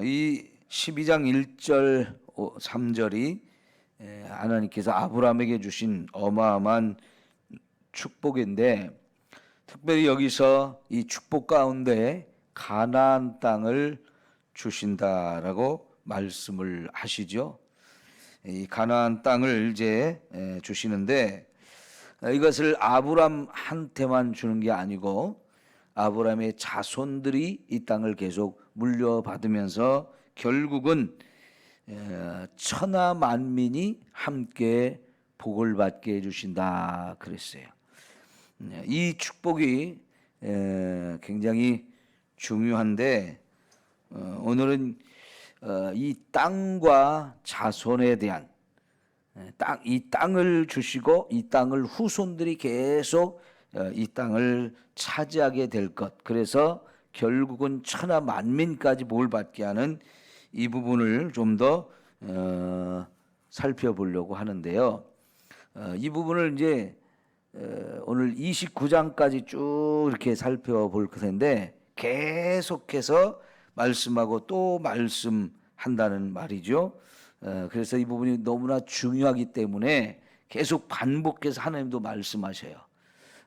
이 12장 1절 3절이 하나님께서 아브라함에게 주신 어마어마한 축복인데, 특별히 여기서 이 축복 가운데 가나안 땅을 주신다라고 말씀을 하시죠. 이 가나안 땅을 이제 주시는데, 이것을 아브라함한테만 주는 게 아니고 아브라함의 자손들이 이 땅을 계속 물려받으면서 결국은 천하 만민이 함께 복을 받게 해주신다 그랬어요. 이 축복이 굉장히 중요한데, 오늘은 이 땅과 자손에 대한 이 땅을 주시고 이 땅을 후손들이 계속 이 땅을 차지하게 될 것, 그래서 결국은 천하 만민까지 복을 받게 하는 이 부분을 좀 더 살펴보려고 하는데요. 이 부분을 이제 오늘 29장까지 쭉 이렇게 살펴볼 텐데, 계속해서 말씀하고 또 말씀한다는 말이죠. 그래서 이 부분이 너무나 중요하기 때문에 계속 반복해서 하나님도 말씀하셔요.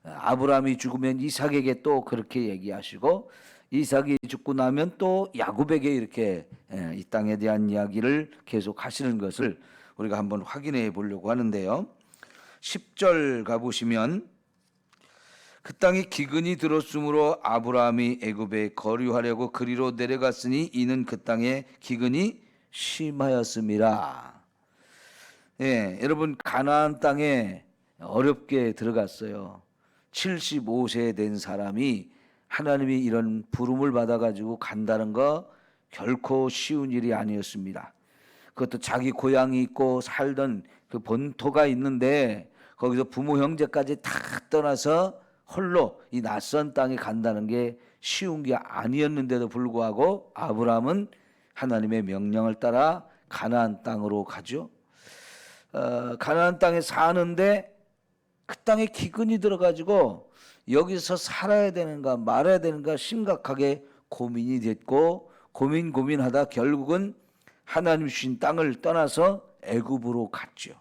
아브라함이 죽으면 이삭에게 또 그렇게 얘기하시고, 이삭이 죽고 나면 또 야곱에게 이렇게 이 땅에 대한 이야기를 계속 하시는 것을 우리가 한번 확인해 보려고 하는데요. 10절 가보시면, 그 땅에 기근이 들었으므로 아브라함이 애굽에 거류하려고 그리로 내려갔으니 이는 그 땅에 기근이 심하였음이라. 여러분, 가나안 땅에 어렵게 들어갔어요. 75세 된 사람이 하나님이 이런 부름을 받아가지고 간다는 거 결코 쉬운 일이 아니었습니다. 그것도 자기 고향이 있고 살던 그 본토가 있는데 거기서 부모 형제까지 다 떠나서 홀로 이 낯선 땅에 간다는 게 쉬운 게 아니었는데도 불구하고 아브라함은 하나님의 명령을 따라 가나안 땅으로 가죠. 가나안 땅에 사는데 그 땅에 기근이 들어가지고 여기서 살아야 되는가 말아야 되는가 심각하게 고민이 됐고, 고민하다 결국은 하나님 주신 땅을 떠나서 애굽으로 갔죠.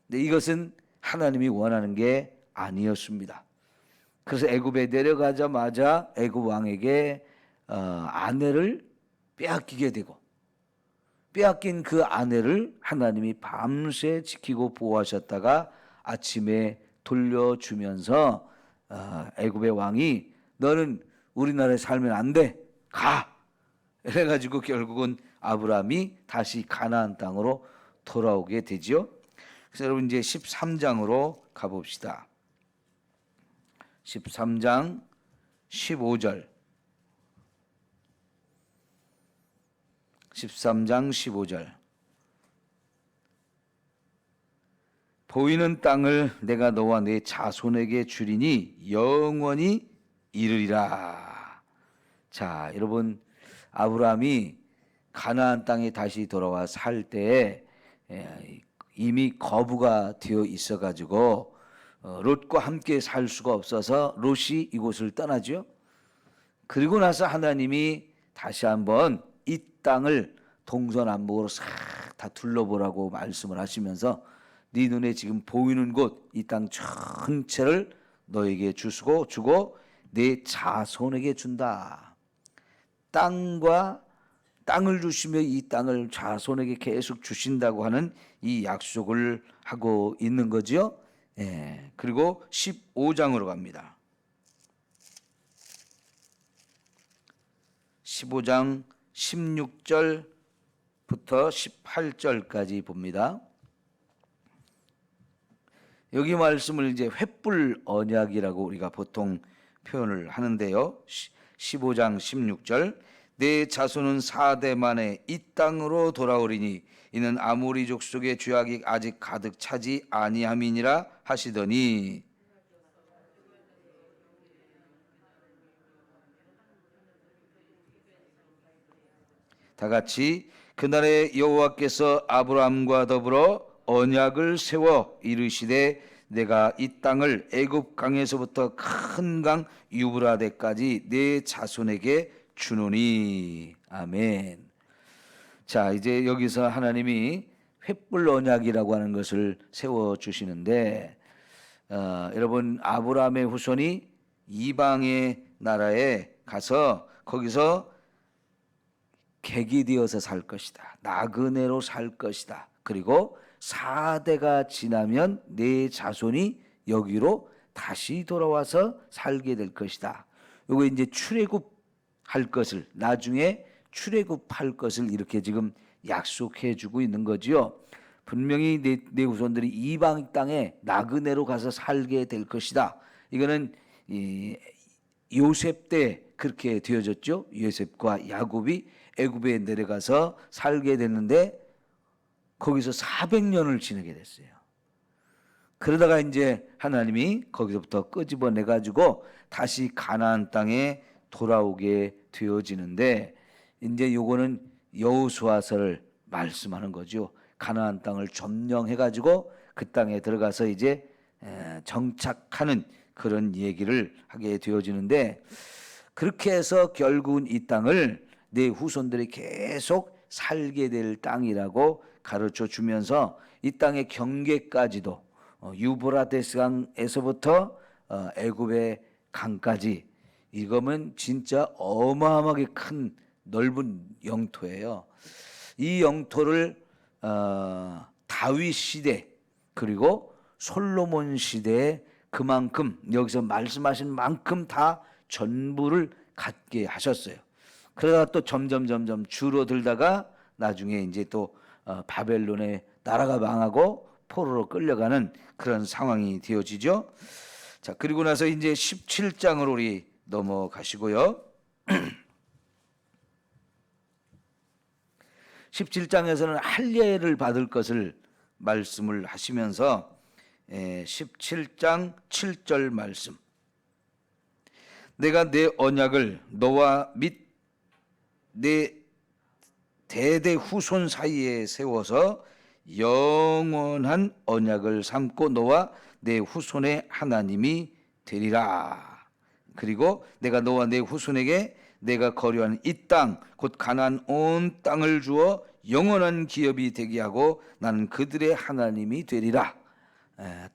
근데 이것은 하나님이 원하는 게 아니었습니다. 그래서 애굽에 내려가자마자 애굽 왕에게 아내를 빼앗기게 되고, 빼앗긴 그 아내를 하나님이 밤새 지키고 보호하셨다가 아침에 돌려주면서 애굽의 왕이 너는 우리나라에 살면 안 돼, 가! 이래가지고 결국은 아브라함이 다시 가나안 땅으로 돌아오게 되죠. 그래서 여러분 이제 13장으로 가봅시다. 13장 15절. 13장 15절. 보이는 땅을 내가 너와 내 자손에게 주리니 영원히 이르리라. 자, 여러분, 아브라함이 가나안 땅에 다시 돌아와 살 때에 이미 거부가 되어 있어가지고 롯과 함께 살 수가 없어서 롯이 이곳을 떠나죠. 그리고 나서 하나님이 다시 한번 이 땅을 동서남북으로 싹 다 둘러보라고 말씀을 하시면서 네 눈에 지금 보이는 곳 이 땅 전체를 너에게 주고 내 자손에게 준다. 땅을 주시며 이 땅을 자손에게 계속 주신다고 하는 이 약속을 하고 있는 거죠. 그리고 15장으로 갑니다. 15장 16절부터 18절까지 봅니다. 여기 말씀을 이제 횃불 언약이라고 우리가 보통 표현을 하는데요. 15장 16절, 내 자손은 4대 만에 이 땅으로 돌아오리니 이는 아모리 족속의 죄악이 아직 가득 차지 아니함이니라 하시더니, 다 같이 그날에 여호와께서 아브라함과 더불어 언약을 세워 이르시되 내가 이 땅을 애굽 강에서부터 큰 강 유브라데까지 내 자손에게 주노니. 아멘. 자, 이제 여기서 하나님이 횃불 언약이라고 하는 것을 세워 주시는데, 여러분, 아브라함의 후손이 이방의 나라에 가서 거기서 객이 되어서 살 것이다. 나그네로 살 것이다. 그리고 4대가 지나면 내 자손이 여기로 다시 돌아와서 살게 될 것이다. 요거 이제 출애굽할 것을, 나중에 출애굽할 것을 이렇게 지금 약속해 주고 있는 거지요. 분명히 내 후손들이 이방 땅에 나그네로 가서 살게 될 것이다. 이거는 요셉 때 그렇게 되어졌죠. 요셉과 야곱이 애굽에 내려가서 살게 됐는데 거기서 400년을 지내게 됐어요. 그러다가 이제 하나님이 거기서부터 끄집어내 가지고 다시 가나안 땅에 돌아오게 되어지는데, 이제 요거는 여호수아서를 말씀하는 거죠. 가나안 땅을 점령해 가지고 그 땅에 들어가서 이제 정착하는 그런 얘기를 하게 되어지는데, 그렇게 해서 결국은 이 땅을 내 후손들이 계속 살게 될 땅이라고 가르쳐 주면서 이 땅의 경계까지도 유브라데스 강에서부터 애굽의 강까지, 이거면 진짜 어마어마하게 큰 넓은 영토예요. 이 영토를 다윗 시대 그리고 솔로몬 시대에 그만큼 여기서 말씀하신 만큼 다 전부를 갖게 하셨어요. 그러다가 또 점점 줄어들다가 나중에 이제 또 바벨론의 나라가 망하고 포로로 끌려가는 그런 상황이 되어지죠. 자, 그리고 나서 이제 17장으로 우리 넘어가시고요. 17장에서는 할례를 받을 것을 말씀을 하시면서 17장 7절 말씀, 내가 내 언약을 너와 및 내 대대 후손 사이에 세워서 영원한 언약을 삼고 너와 내 후손의 하나님이 되리라. 그리고 내가 너와 내 후손에게 내가 거류하는 이 땅 곧 가나안 온 땅을 주어 영원한 기업이 되게 하고 나는 그들의 하나님이 되리라.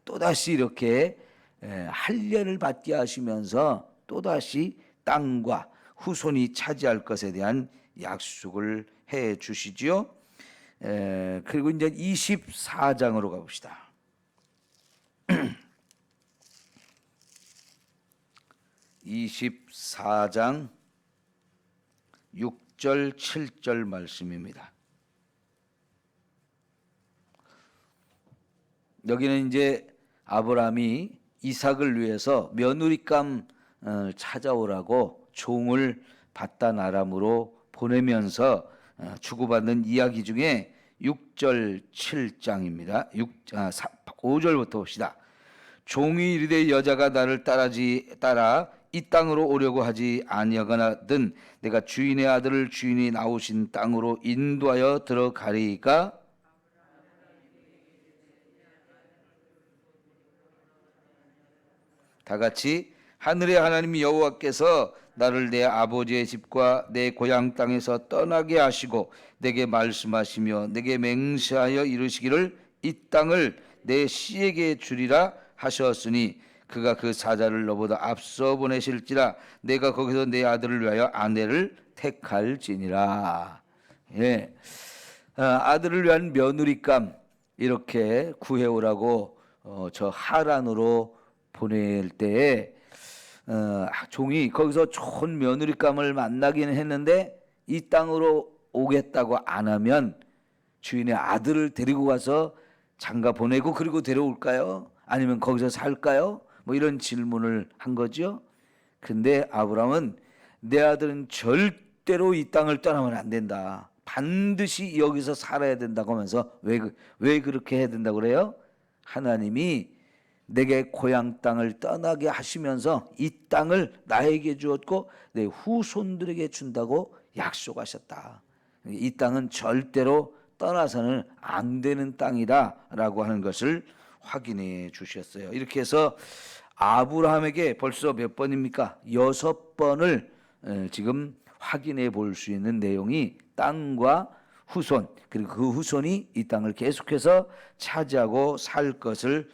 또다시 이렇게 할례를 받게 하시면서 또다시 땅과 후손이 차지할 것에 대한 약속을 해 주시지요. 그리고 이제 24장으로 가봅시다. 24장 6절 7절 말씀입니다. 여기는 이제 아브라함이 이삭을 위해서 며느리감 찾아오라고 종을 바단 아람으로 보내면서 주고받는 이야기 중에 6절 7장입니다. 5절부터 봅시다. 종이 이르되 여자가 나를 따라 이 땅으로 오려고 하지 아니하거나든 내가 주인의 아들을 주인이 나오신 땅으로 인도하여 들어가리이까. 다 같이 하늘의 하나님 여호와께서 나를 내 아버지의 집과 내 고향 땅에서 떠나게 하시고 내게 말씀하시며 내게 맹세하여 이르시기를 이 땅을 내 씨에게 주리라 하셨으니 그가 그 사자를 너보다 앞서 보내실지라 내가 거기서 내 아들을 위하여 아내를 택할지니라. 예, 아들을 위한 며느리감 이렇게 구해오라고 저 하란으로 보낼 때에 종이 거기서 좋은 며느리감을 만나기는 했는데 이 땅으로 오겠다고 안 하면 주인의 아들을 데리고 가서 장가 보내고 그리고 데려올까요? 아니면 거기서 살까요? 뭐 이런 질문을 한 거죠. 근데 아브라함은 내 아들은 절대로 이 땅을 떠나면 안 된다. 반드시 여기서 살아야 된다고 하면서 왜 그렇게 해야 된다고 그래요? 하나님이 내게 고향 땅을 떠나게 하시면서 이 땅을 나에게 주었고 내 후손들에게 준다고 약속하셨다. 이 땅은 절대로 떠나서는 안 되는 땅이다라고 하는 것을 확인해 주셨어요. 이렇게 해서 아브라함에게 벌써 몇 번입니까? 6번을 지금 확인해 볼 수 있는 내용이 땅과 후손, 그리고 그 후손이 이 땅을 계속해서 차지하고 살 것을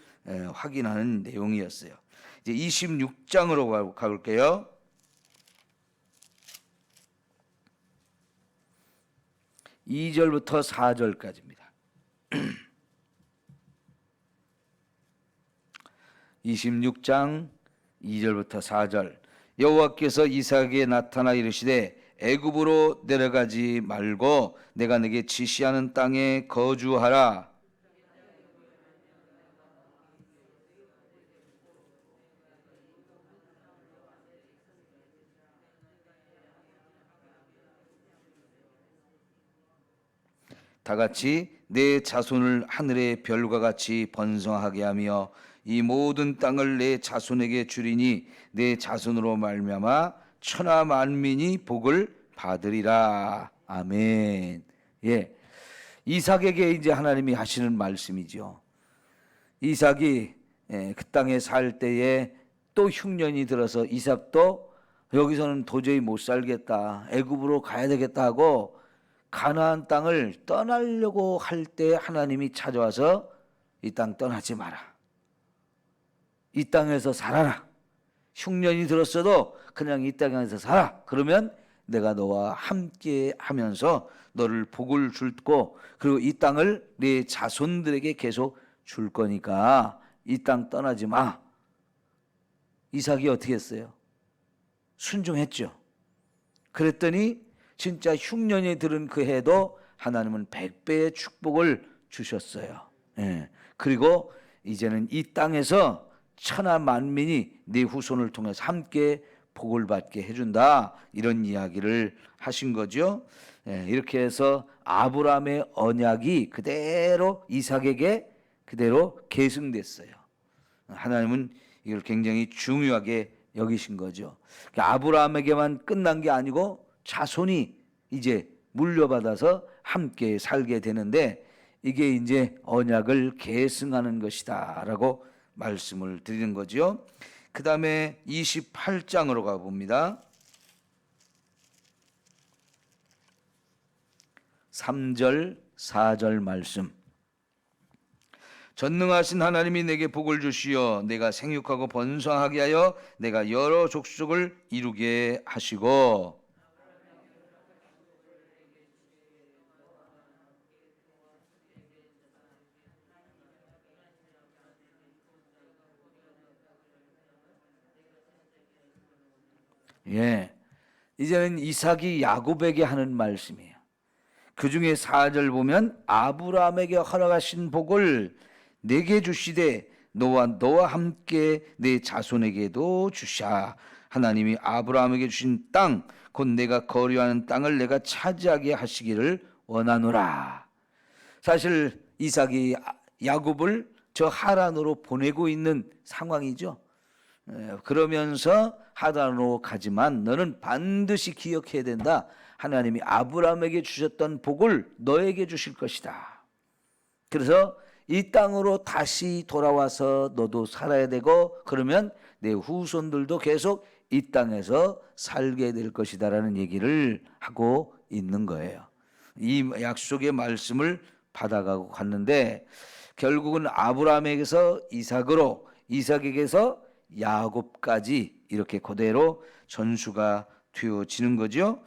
확인하는 내용이었어요. 이제 26장으로 가볼게요. 2절부터 4절까지입니다. 26장 2절부터 4절. 여호와께서 이삭에게 나타나 이르시되 애굽으로 내려가지 말고 내가 네게 지시하는 땅에 거주하라. 다 같이 내 자손을 하늘의 별과 같이 번성하게 하며 이 모든 땅을 내 자손에게 주리니 내 자손으로 말미암아 천하 만민이 복을 받으리라. 아멘. 예, 이삭에게 이제 하나님이 하시는 말씀이죠. 이삭이 그 땅에 살 때에 또 흉년이 들어서 이삭도 여기서는 도저히 못 살겠다, 애굽으로 가야 되겠다 하고 가나안 땅을 떠나려고 할 때 하나님이 찾아와서 이 땅 떠나지 마라, 이 땅에서 살아라, 흉년이 들었어도 그냥 이 땅에서 살아. 그러면 내가 너와 함께 하면서 너를 복을 줄고 그리고 이 땅을 네 자손들에게 계속 줄 거니까 이 땅 떠나지 마. 이삭이 어떻게 했어요? 순종했죠. 그랬더니 진짜 흉년이 들은 그 해도 하나님은 100배의 축복을 주셨어요. 예. 그리고 이제는 이 땅에서 천하 만민이 네 후손을 통해서 함께 복을 받게 해준다, 이런 이야기를 하신 거죠. 예. 이렇게 해서 아브라함의 언약이 그대로 이삭에게 그대로 계승됐어요. 하나님은 이걸 굉장히 중요하게 여기신 거죠. 아브라함에게만 끝난 게 아니고 자손이 이제 물려받아서 함께 살게 되는데 이게 이제 언약을 계승하는 것이다라고 말씀을 드리는 거죠. 그 다음에 28장으로 가봅니다. 3절 4절 말씀. 전능하신 하나님이 내게 복을 주시어 내가 생육하고 번성하게 하여 내가 여러 족속을 이루게 하시고, 예, 이제는 이삭이 야곱에게 하는 말씀이에요. 그 중에 4절 보면 아브라함에게 허락하신 복을 내게 주시되 너와 함께 내 자손에게도 주샤. 하나님이 아브라함에게 주신 땅, 곧 내가 거류하는 땅을 내가 차지하게 하시기를 원하노라. 사실 이삭이 야곱을 저 하란으로 보내고 있는 상황이죠. 그러면서 하란으로 가지만 너는 반드시 기억해야 된다. 하나님이 아브라함에게 주셨던 복을 너에게 주실 것이다. 그래서 이 땅으로 다시 돌아와서 너도 살아야 되고 그러면 내 후손들도 계속 이 땅에서 살게 될 것이다라는 얘기를 하고 있는 거예요. 이 약속의 말씀을 받아가고 갔는데 결국은 아브라함에게서 이삭으로, 이삭에게서 야곱까지 이렇게 그대로 전수가 되어지는 거죠.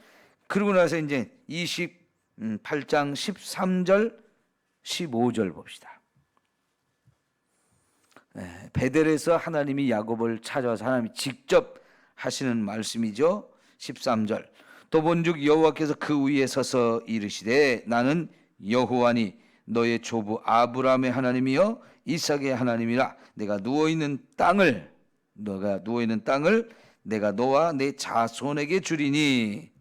그러고 나서 이제 28장 13절 15절 봅시다. 베델에서 하나님이 야곱을 찾아와서 하나님이 직접 하시는 말씀이죠. 13절. 또 본즉 여호와께서 그 위에 서서 이르시되 나는 여호와니 너의 조부 아브라함의 하나님이여 이삭의 하나님이라. 너가 누워있는 땅을 내가 너와 내 자손에게 주리니.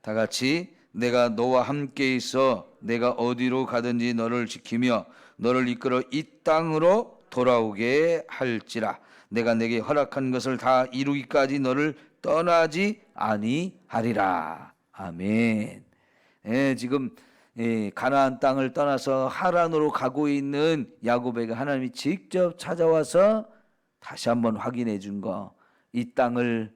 다 같이 내가 너와 함께 있어 내가 어디로 가든지 너를 지키며 너를 이끌어 이 땅으로 돌아오게 할지라. 내가 내게 허락한 것을 다 이루기까지 너를 떠나지 아니하리라. 아멘. 예, 지금 가나안 땅을 떠나서 하란으로 가고 있는 야곱에게 하나님이 직접 찾아와서 다시 한번 확인해 준 거, 이 땅을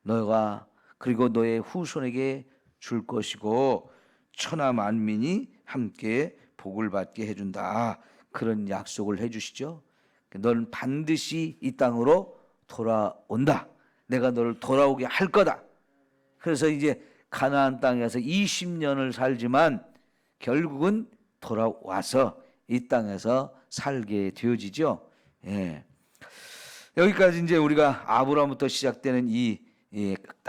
너가 그리고 너의 후손에게 줄 것이고 천하 만민이 함께 복을 받게 해준다, 그런 약속을 해주시죠. 너는 반드시 이 땅으로 돌아온다, 내가 너를 돌아오게 할 거다. 그래서 이제 가나안 땅에서 20년을 살지만 결국은 돌아와서 이 땅에서 살게 되어지죠. 예. 여기까지 이제 우리가 아브라함부터 시작되는 이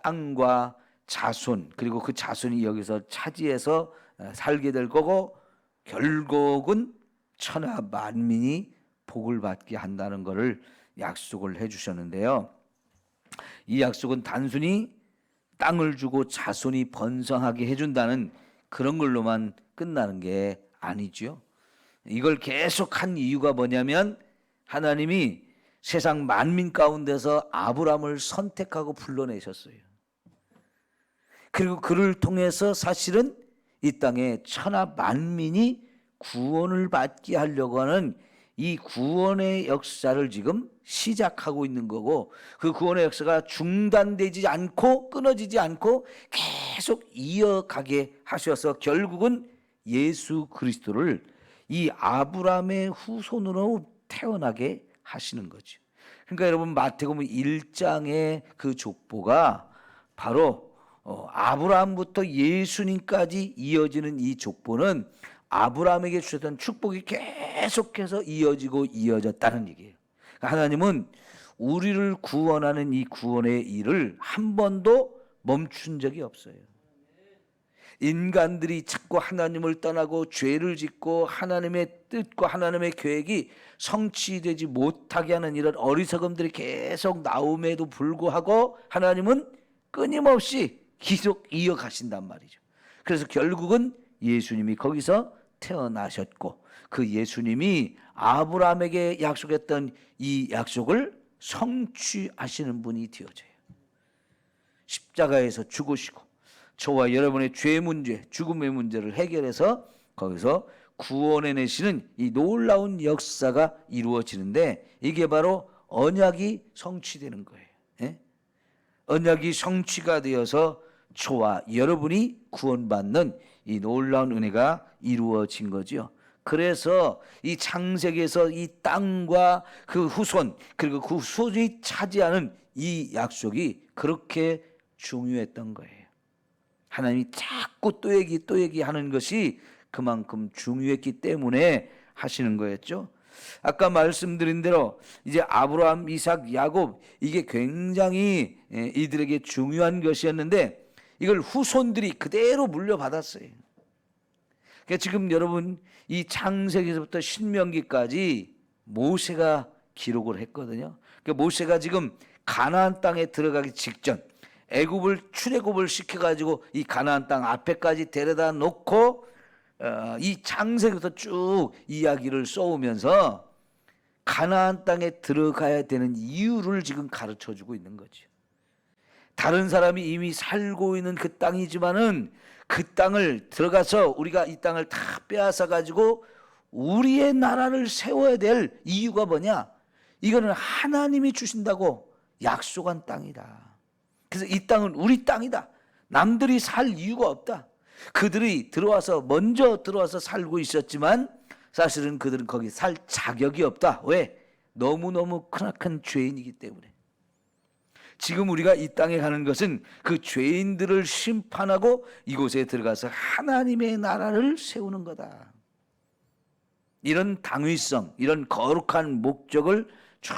땅과 자손, 그리고 그 자손이 여기서 차지해서 살게 될 거고, 결국은 천하 만민이 복을 받게 한다는 것을 약속을 해주셨는데요. 이 약속은 단순히 땅을 주고 자손이 번성하게 해준다는 그런 걸로만 끝나는 게 아니죠. 이걸 계속한 이유가 뭐냐면 하나님이 세상 만민 가운데서 아브라함을 선택하고 불러내셨어요. 그리고 그를 통해서 사실은 이 땅에 천하 만민이 구원을 받게 하려고 하는 이 구원의 역사를 지금 시작하고 있는 거고, 그 구원의 역사가 중단되지 않고 끊어지지 않고 계속 이어가게 하셔서 결국은 예수 그리스도를 이 아브라함의 후손으로 태어나게 하시는 거죠. 그러니까 여러분, 마태복음 1장의 그 족보가 바로 아브라함부터 예수님까지 이어지는 이 족보는 아브라함에게 주셨던 축복이 계속해서 이어졌다는 얘기예요. 하나님은 우리를 구원하는 이 구원의 일을 한 번도 멈춘 적이 없어요. 인간들이 자꾸 하나님을 떠나고 죄를 짓고 하나님의 뜻과 하나님의 계획이 성취되지 못하게 하는 이런 어리석음들이 계속 나옴에도 불구하고 하나님은 끊임없이 계속 이어가신단 말이죠. 그래서 결국은 예수님이 거기서 태어나셨고, 그 예수님이 아브라함에게 약속했던 이 약속을 성취하시는 분이 되어져요. 십자가에서 죽으시고 저와 여러분의 죄 문제, 죽음의 문제를 해결해서 거기서 구원해내시는 이 놀라운 역사가 이루어지는데, 이게 바로 언약이 성취되는 거예요. 예? 언약이 성취가 되어서 저와 여러분이 구원받는 이 놀라운 은혜가 이루어진 거죠. 그래서 이 창세기에서 이 땅과 그 후손, 그리고 그 후손이 차지하는 이 약속이 그렇게 중요했던 거예요. 하나님이 자꾸 또 얘기하는 것이 그만큼 중요했기 때문에 하시는 거였죠. 아까 말씀드린 대로 이제 아브라함, 이삭, 야곱, 이게 굉장히 이들에게 중요한 것이었는데 이걸 후손들이 그대로 물려받았어요. 그러니까 지금 여러분, 이 창세기에서부터 신명기까지 모세가 기록을 했거든요. 그러니까 모세가 지금 가나안 땅에 들어가기 직전, 애굽을 출애굽을 시켜가지고 이 가나안 땅 앞에까지 데려다 놓고 이 창세기부터 쭉 이야기를 써오면서 가나안 땅에 들어가야 되는 이유를 지금 가르쳐주고 있는 거죠. 다른 사람이 이미 살고 있는 그 땅이지만은 그 땅을 들어가서 우리가 이 땅을 다 빼앗아 가지고 우리의 나라를 세워야 될 이유가 뭐냐? 이거는 하나님이 주신다고 약속한 땅이다. 그래서 이 땅은 우리 땅이다. 남들이 살 이유가 없다. 그들이 먼저 들어와서 살고 있었지만 사실은 그들은 거기 살 자격이 없다. 왜? 너무너무 크나큰 죄인이기 때문에. 지금 우리가 이 땅에 가는 것은 그 죄인들을 심판하고 이곳에 들어가서 하나님의 나라를 세우는 거다. 이런 당위성, 이런 거룩한 목적을 쭉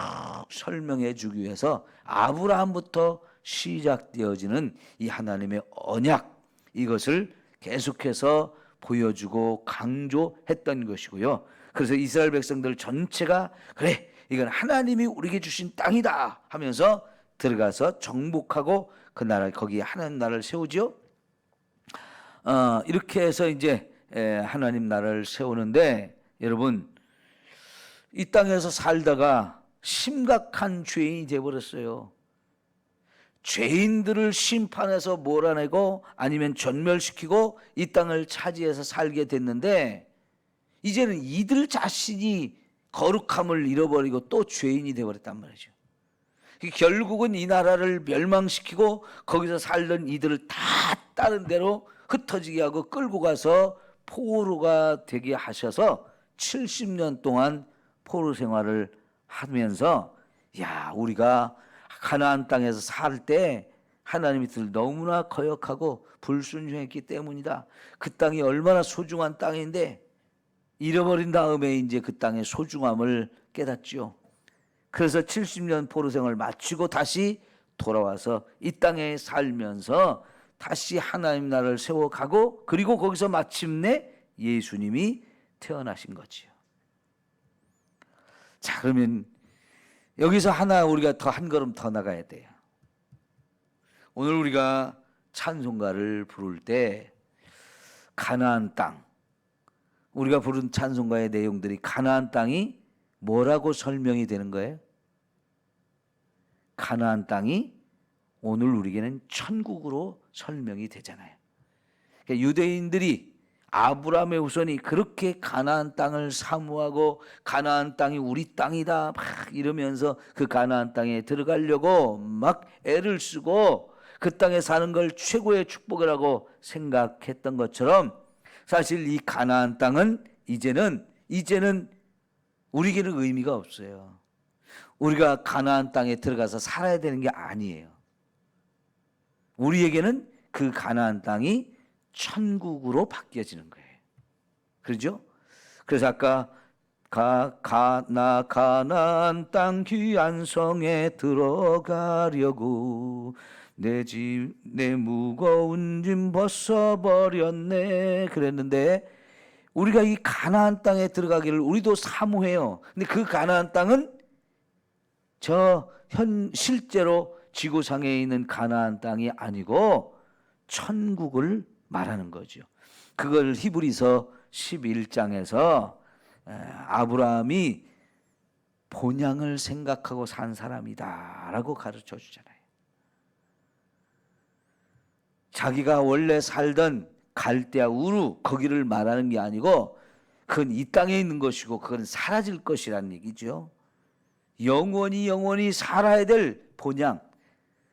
설명해 주기 위해서 아브라함부터 시작되어지는 이 하나님의 언약, 이것을 계속해서 보여주고 강조했던 것이고요. 그래서 이스라엘 백성들 전체가 그래, 이건 하나님이 우리에게 주신 땅이다 하면서 들어가서 정복하고 그 나라, 거기에 하나님 나라를 세우죠. 이렇게 해서 이제 하나님 나라를 세우는데, 여러분, 이 땅에서 살다가 심각한 죄인이 되어버렸어요. 죄인들을 심판해서 몰아내고 아니면 전멸시키고 이 땅을 차지해서 살게 됐는데, 이제는 이들 자신이 거룩함을 잃어버리고 또 죄인이 되어버렸단 말이죠. 결국은 이 나라를 멸망시키고 거기서 살던 이들을 다 다른 데로 흩어지게 하고 끌고 가서 포로가 되게 하셔서 70년 동안 포로 생활을 하면서, 야, 우리가 가나안 땅에서 살 때 하나님이 너무나 거역하고 불순종했기 때문이다. 그 땅이 얼마나 소중한 땅인데 잃어버린 다음에 이제 그 땅의 소중함을 깨닫죠. 그래서 70년 포로 생활을 마치고 다시 돌아와서 이 땅에 살면서 다시 하나님 나라를 세워가고, 그리고 거기서 마침내 예수님이 태어나신 거지요. 자, 그러면 여기서 하나 우리가 더 한 걸음 더 나가야 돼요. 오늘 우리가 찬송가를 부를 때 가나안 땅, 우리가 부른 찬송가의 내용들이 가나안 땅이 뭐라고 설명이 되는 거예요? 가나안 땅이 오늘 우리에게는 천국으로 설명이 되잖아요. 그러니까 유대인들이 아브라함의 후손이 그렇게 가나안 땅을 사모하고 가나안 땅이 우리 땅이다 막 이러면서 그 가나안 땅에 들어가려고 막 애를 쓰고 그 땅에 사는 걸 최고의 축복이라고 생각했던 것처럼, 사실 이 가나안 땅은 이제는 우리에게는 의미가 없어요. 우리가 가나안 땅에 들어가서 살아야 되는 게 아니에요. 우리에게는 그 가나안 땅이 천국으로 바뀌어지는 거예요. 그렇죠? 그래서 아까 가나안 땅 귀한 성에 들어가려고 내 무거운 짐 벗어버렸네 그랬는데, 우리가 이 가나안 땅에 들어가기를 우리도 사모해요. 근데 그 가나안 땅은 실제로 지구상에 있는 가나안 땅이 아니고 천국을 말하는 거죠. 그걸 히브리서 11장에서 아브라함이 본향을 생각하고 산 사람이다라고 가르쳐 주잖아요. 자기가 원래 살던 갈대아 우루 거기를 말하는 게 아니고 그건 이 땅에 있는 것이고 그건 사라질 것이라는 얘기죠. 영원히 살아야 될 본향,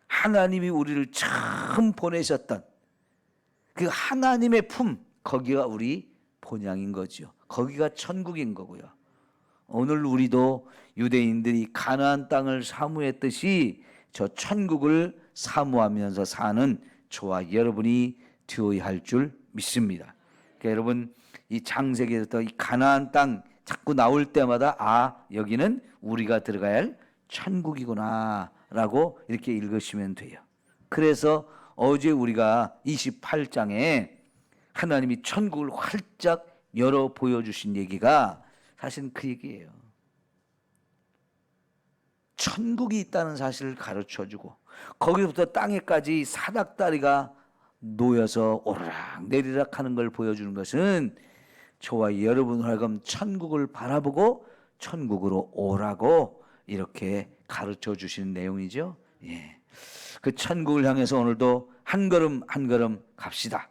하나님이 우리를 처음 보내셨던 그 하나님의 품, 거기가 우리 본향인 거죠. 거기가 천국인 거고요. 오늘 우리도 유대인들이 가나안 땅을 사모했듯이 저 천국을 사모하면서 사는 저와 여러분이 되어야 할 줄 믿습니다. 그러니까 여러분, 이 창세기에서 이 가나안 땅 자꾸 나올 때마다 여기는 우리가 들어가야 할 천국이구나 라고 이렇게 읽으시면 돼요. 그래서 어제 우리가 28장에 하나님이 천국을 활짝 열어 보여주신 얘기가 사실은 그 얘기예요. 천국이 있다는 사실을 가르쳐주고 거기서부터 땅에까지 사닥다리가 놓여서 오르락 내리락 하는 걸 보여주는 것은 저와 여러분을 하여금 천국을 바라보고 천국으로 오라고 이렇게 가르쳐 주시는 내용이죠. 예. 그 천국을 향해서 오늘도 한 걸음 한 걸음 갑시다.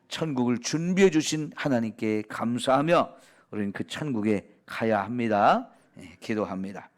천국을 준비해 주신 하나님께 감사하며 우리는 그 천국에 가야 합니다. 예, 기도합니다.